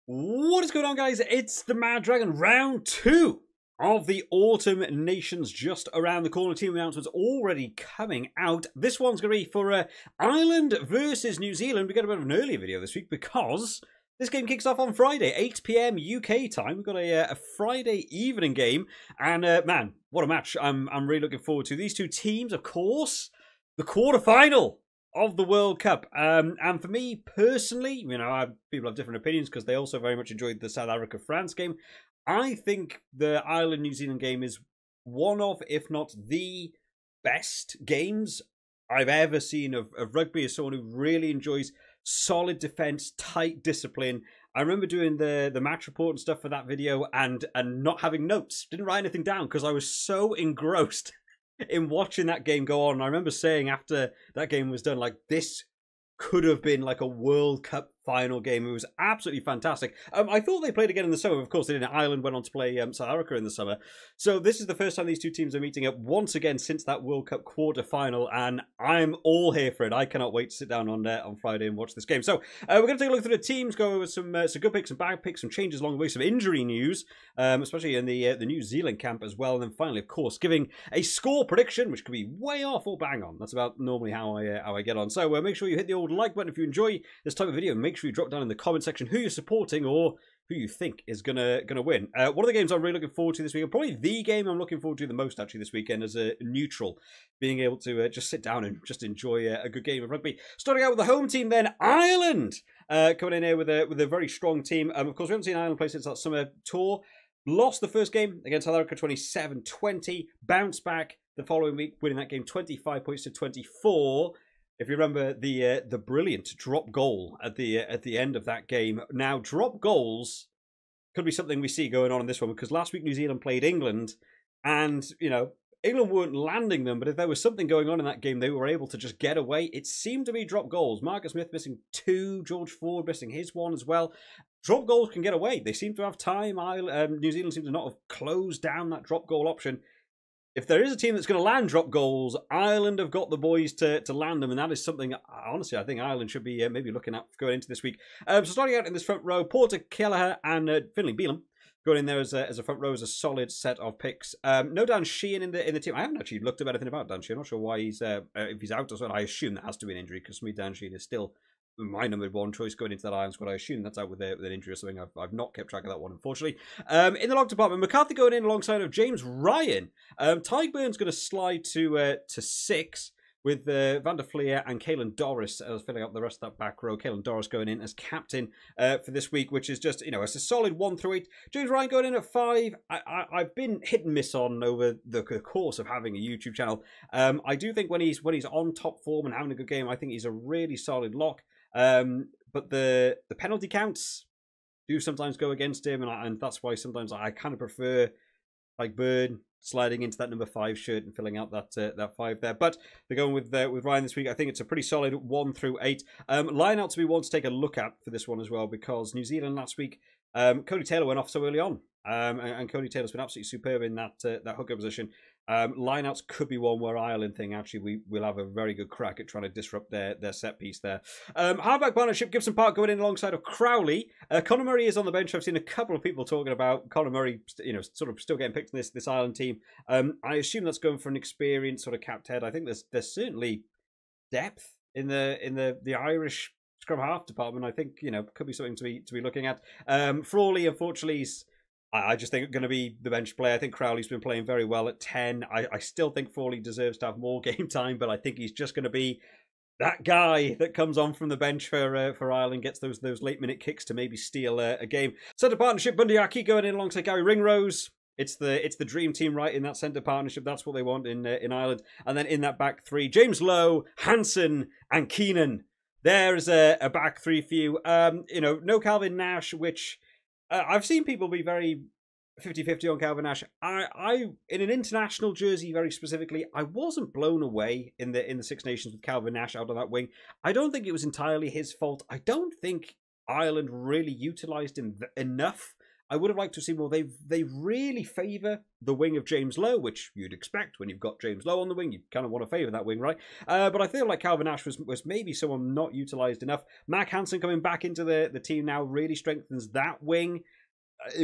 What is going on, guys? It's the Mad Dragon, round 2 of the Autumn Nations just around the corner. Team announcements already coming out. This one's going to be for Ireland versus New Zealand. We got a bit of an earlier video this week because this game kicks off on Friday, 8 PM UK time. We've got a Friday evening game, and man, what a match! I'm really looking forward to these two teams. Of course, the quarterfinal of the World Cup. And for me personally, you know, people have different opinions because they also very much enjoyed the South Africa-France game. I think the Ireland-New Zealand game is one of, if not the best games I've ever seen of rugby, as someone who really enjoys solid defence, tight discipline. I remember doing the match report and stuff for that video and not having notes. Didn't write anything down because I was so engrossed in watching that game go on. And I remember saying after that game was done, like, this could have been like a World Cup final game. It was absolutely fantastic. I thought they played again in the summer. Of course, they didn't. Ireland went on to play South Africa in the summer. So this is the first time these two teams are meeting up once again since that World Cup quarter-final, and I'm all here for it. I cannot wait to sit down on Friday and watch this game. So we're going to take a look through the teams, go over some good picks, some bad picks, some changes along the way, some injury news, especially in the New Zealand camp as well. And then finally, of course, giving a score prediction, which could be way off or bang on. That's about normally how I get on. So make sure you hit the old like button if you enjoy this type of video. Make sure you drop down in the comment section who you're supporting or who you think is gonna win. One of the games I'm really looking forward to this week, and probably the game I'm looking forward to the most actually this weekend, as a neutral, being able to just sit down and just enjoy a good game of rugby. Starting out with the home team, then Ireland coming in here with a very strong team. Of course, we haven't seen Ireland play since that summer tour. Lost the first game against South Africa 27-20. Bounced back the following week, winning that game 25 points to 24. If you remember the brilliant drop goal at the end of that game. Now, drop goals could be something we see going on in this one, because last week New Zealand played England, and you know, England weren't landing them, but if there was something going on in that game, they were able to just get away. It seemed to be drop goals. Marcus Smith missing 2, George Ford missing his 1 as well. Drop goals can get away. They seem to have time. New Zealand seems to not have closed down that drop goal option. If there is a team that's going to land drop goals, Ireland have got the boys to land them, and that is something, honestly, I think Ireland should be maybe looking at going into this week. So starting out in this front row, Porter Kelleher and Finlay Beelum going in there as a front row, as a solid set of picks. No Dan Sheehan in the team. I haven't actually looked up anything about Dan Sheehan. I'm not sure why he's if he's out or something. I assume that has to be an injury, because for me, Dan Sheehan is still my number 1 choice going into that Ireland squad. I assume that's out with an injury or something. I've not kept track of that one, unfortunately. In the lock department, McCarthy going in alongside of James Ryan. Ty Burns going to slide to 6 with Van der Fleer and Caelan Doris filling up the rest of that back row. Caelan Doris going in as captain for this week, which is just, you know, it's a solid 1 through 8. James Ryan going in at 5. I've been hit and miss on over the course of having a YouTube channel. I do think when he's on top form and having a good game, I think he's a really solid lock. But the penalty counts do sometimes go against him, and that's why sometimes I kind of prefer like Bird sliding into that number 5 shirt and filling out that 5 there. But they're going with Ryan this week. I think it's a pretty solid 1 through 8. Line outs we want to take a look at for this one as well, because New Zealand last week, Cody Taylor went off so early on, and Cody Taylor's been absolutely superb in that hooker position. Lineouts could be one where Ireland think actually we'll have a very good crack at trying to disrupt their set piece there. Halfback partnership, Gibson Park going in alongside of Crowley. Conor Murray is on the bench. I've seen a couple of people talking about Conor Murray, you know, sort of still getting picked in this Ireland team. I assume that's going for an experienced sort of capped head. I think there's certainly depth in the Irish scrum half department. I think, you know, could be something to be looking at. Frawley, unfortunately, I just think going to be the bench player. I think Crowley's been playing very well at 10. I still think Frawley deserves to have more game time, but I think he's just going to be that guy that comes on from the bench for Ireland, gets those late minute kicks to maybe steal a game. Centre partnership, Bundy Aki going in alongside Gary Ringrose. It's the dream team, right, in that centre partnership. That's what they want in Ireland. And then in that back 3, James Lowe, Hansen, and Keenan. There's a back 3 for you. You know, no Calvin Nash, which I've seen people be very 50-50 on Calvin Nash. I in an international jersey very specifically, I wasn't blown away in the Six Nations with Calvin Nash out on that wing. I don't think it was entirely his fault. I don't think Ireland really utilised him enough I would have liked to see more. They really favour the wing of James Lowe, which you'd expect when you've got James Lowe on the wing. You kind of want to favour that wing, right? But I feel like Calvin Ash was maybe someone not utilised enough. Mac Hansen coming back into the team now really strengthens that wing.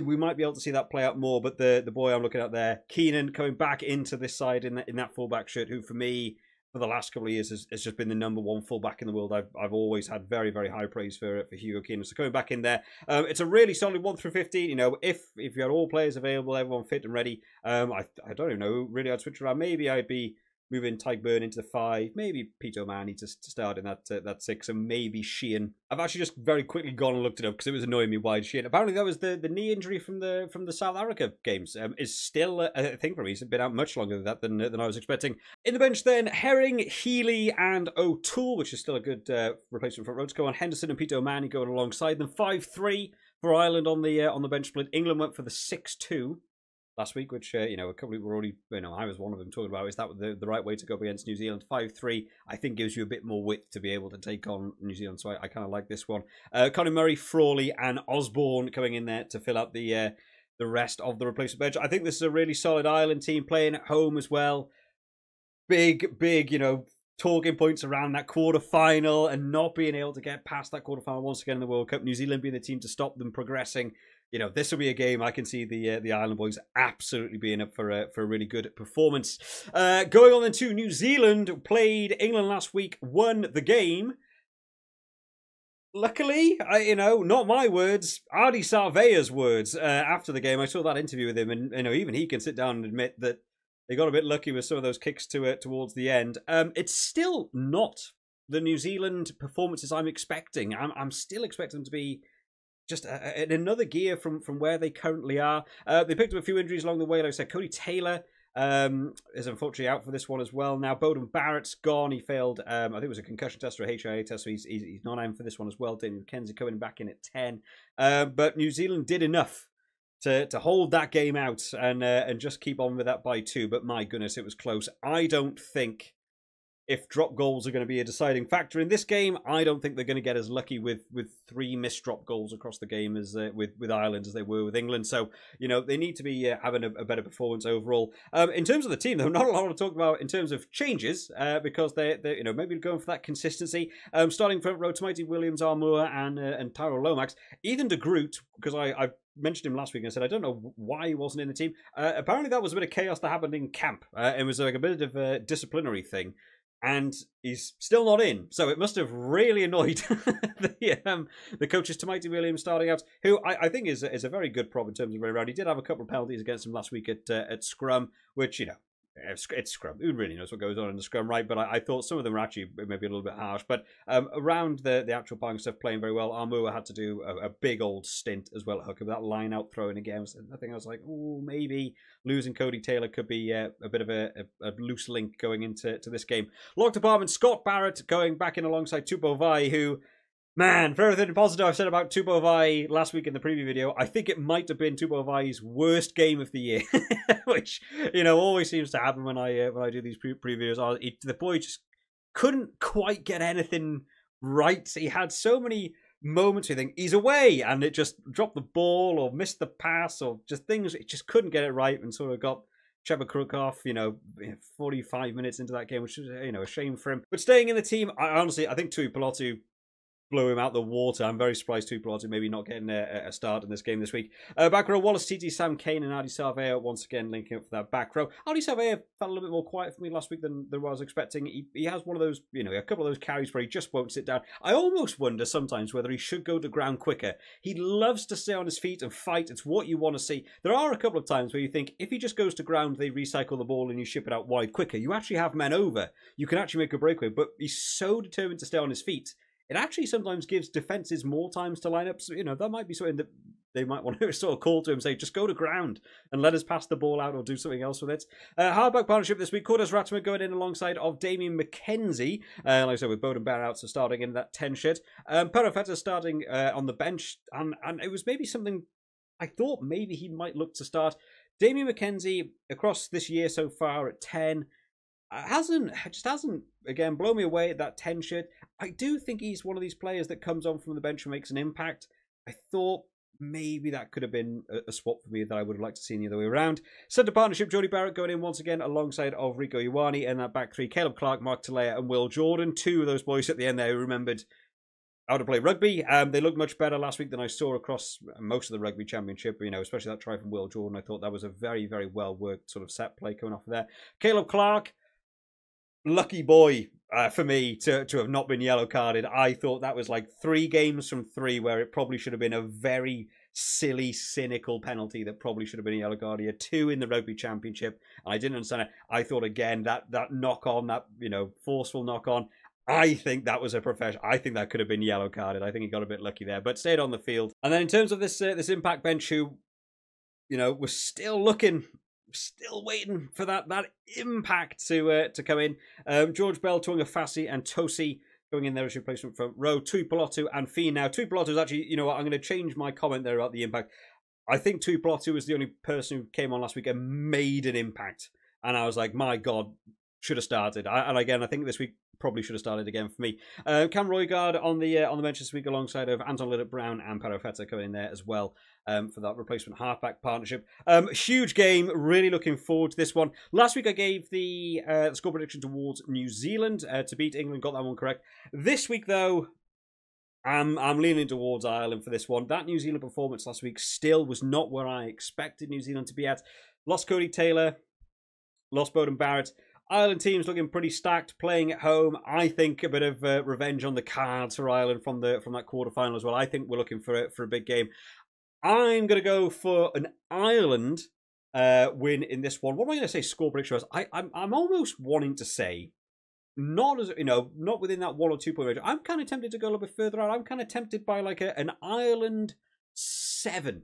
We might be able to see that play out more, but the boy I'm looking at there, Keenan, coming back into this side in that fullback shirt, who for me, for the last couple of years, has just been the #1 fullback in the world. I've always had very, very high praise for Hugo Keenan. So coming back in there, it's a really solid 1 through 15. You know, if you had all players available, everyone fit and ready, I don't even know, really I'd switch around. Maybe I'd be moving Tyke Byrne into the 5, maybe Pete O'Mahony to start in that 6, and maybe Sheehan. I've actually just very quickly gone and looked it up because it was annoying me why Sheehan. Apparently that was the knee injury from the South Africa games. Is still a thing for me. It's been out much longer than that than I was expecting. In the bench then, Herring, Healy and O'Toole, which is still a good replacement for Rhodes. Go on, Henderson and Pete O'Mahony going alongside them. 5-3 for Ireland on the bench split. England went for the 6-2. Last week, which, a couple of people were already, I was one of them talking about, is that the right way to go up against New Zealand? 5-3, I think, gives you a bit more width to be able to take on New Zealand, so I kind of like this one. Conor Murray, Frawley and Osborne coming in there to fill out the rest of the replacement bench. I think this is a really solid Ireland team playing at home as well. Big, talking points around that quarter-final and not being able to get past that quarter-final once again in the World Cup. New Zealand being the team to stop them progressing. This will be a game I can see the Ireland boys absolutely being up for a really good performance. Going on then to New Zealand, played England last week, won the game. Luckily, not my words, Ardie Sarvea's words after the game. I saw that interview with him, and even he can sit down and admit that they got a bit lucky with some of those kicks towards the end. It's still not the New Zealand performances I'm expecting. I'm still expecting them to be just in another gear from where they currently are. They picked up a few injuries along the way. Like I said, Cody Taylor is unfortunately out for this one as well. Now, Beauden Barrett's gone. He failed, I think it was a concussion test or a HIA test, so he's not in for this one as well. Damien McKenzie coming back in at 10. But New Zealand did enough to hold that game out and just keep on with that by 2. But my goodness, it was close. I don't think, if drop goals are going to be a deciding factor in this game, I don't think they're going to get as lucky with 3 missed drop goals across the game as with Ireland as they were with England. So, they need to be having a better performance overall. In terms of the team, though, not a lot to talk about in terms of changes because they're maybe going for that consistency. Starting front row, Mighty Williams, Armour and Tyrell Lomax. Ethan de Groot, because I mentioned him last week and I said I don't know why he wasn't in the team. Apparently that was a bit of chaos that happened in camp. It was like a bit of a disciplinary thing. And he's still not in. So it must have really annoyed the coaches. Mighty Williams starting out, who I think is a very good prop in terms of running around. He did have a couple of penalties against him last week at scrum, which, it's scrum. Who really knows what goes on in the scrum, right? But I thought some of them were actually maybe a little bit harsh. But around the actual parking stuff, playing very well. Armour had to do a big old stint as well at hooker with that line out throwing again. I think I was like, oh, maybe losing Cody Taylor could be a bit of a loose link going into this game. Lock department, Scott Barrett going back in alongside Tupou Vaa'i, who, man, for everything positive I've said about Tupou Vaa'i last week in the preview video, I think it might have been Tupou Vaa'i's worst game of the year, which, always seems to happen when I do these previews. The boy just couldn't quite get anything right. He had so many moments where you think he's away and it just dropped the ball or missed the pass or just things, it just couldn't get it right and sort of got Trevor Crook off, 45 minutes into that game, which is, a shame for him. But staying in the team, I think Tui Pelotu blew him out the water. I'm very surprised Tui Pelotu maybe not getting a start in this game this week. Back row, Wallace TT, Sam Kane and Ardie Sarvea once again linking up for that back row. Ardie Sarvea felt a little bit more quiet for me last week than I was expecting. He has one of those, a couple of those carries where he just won't sit down. I almost wonder sometimes whether he should go to ground quicker. He loves to stay on his feet and fight. It's what you want to see. There are a couple of times where you think if he just goes to ground, they recycle the ball and you ship it out wide quicker. You actually have men over. You can actually make a breakaway, but he's so determined to stay on his feet. It actually sometimes gives defences more times to line up. So, that might be something that they might want to sort of call to him, say, just go to ground and let us pass the ball out or do something else with it. Hardback partnership this week. Cordes Ratma going in alongside of Damien McKenzie. Like I said, with Beauden Barrett out, so starting in that 10 shirt. Perofeta starting on the bench. And it was maybe something I thought maybe he might look to start. Damien McKenzie, across this year so far at 10, hasn't again blown me away at that 10 shirt. I do think he's one of these players that comes on from the bench and makes an impact. I thought maybe that could have been a swap for me that I would have liked to see the other way around. Centre partnership, Jody Barrett going in once again alongside of Rico Ioane, and that back three, Caleb Clark, Mark Talea and Will Jordan. Two of those boys at the end there who remembered how to play rugby. They looked much better last week than I saw across most of the rugby championship, especially that try from Will Jordan. I thought that was a very, very well worked sort of set play coming off of there. Caleb Clark, lucky boy for me to have not been yellow carded. I thought that was like 3 games from 3 where it probably should have been a very silly, cynical penalty that probably should have been a yellow card. He had 2 in the rugby championship. I didn't understand it. I thought again that knock on, that forceful knock on, I think that was a professional. I think that could have been yellow carded. I think he got a bit lucky there, but stayed on the field. And then in terms of this impact bench, who was still waiting for that impact to come in. George Bell, Tuanga Fassi, and Tosi going in there as replacement for Rowe, Tuipulotu and Fien. Now, Tuipulotu is actually, what, I'm going to change my comment there about the impact. I think Tuipulotu was the only person who came on last week and made an impact. And I was like, my God, should have started. And again, I think this week probably should have started again for me. Cam Roygaard on the bench this week alongside of Anton Liddett-Brown and Pero Feta coming in there as well for that replacement halfback partnership. Huge game. Really looking forward to this one. Last week I gave the score prediction towards New Zealand to beat England. Got that one correct. This week though, I'm leaning towards Ireland for this one. That New Zealand performance last week still was not where I expected New Zealand to be at. Lost Cody Taylor. Lost Beauden Barrett. Ireland team's looking pretty stacked, playing at home. I think a bit of revenge on the cards for Ireland from that quarterfinal as well. I think we're looking for a big game. I'm going to go for an Ireland win in this one. What am I going to say score prediction was? I'm almost wanting to say, not within that 1 or 2 point range. I'm kind of tempted to go a little bit further out. I'm kind of tempted by like an Ireland 7.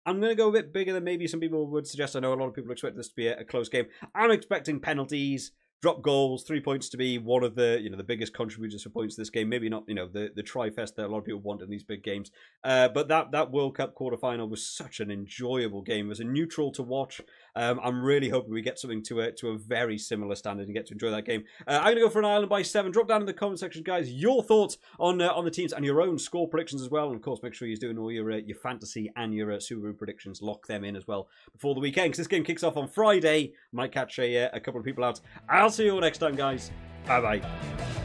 I'm going to go a bit bigger than maybe some people would suggest. I know a lot of people expect this to be a close game. I'm expecting penalties, drop goals, 3 points to be one of the the biggest contributors for points to this game. Maybe not the tri-fest that a lot of people want in these big games. But that World Cup quarterfinal was such an enjoyable game. It was a neutral to watch. I'm really hoping we get something to a very similar standard and get to enjoy that game. I'm going to go for an Ireland by 7. Drop down in the comment section, guys, your thoughts on the teams and your own score predictions as well. And of course, make sure you're doing all your fantasy and your Superbru predictions. Lock them in as well before the weekend, because this game kicks off on Friday. Might catch a couple of people out. I'll see you all next time, guys. Bye bye.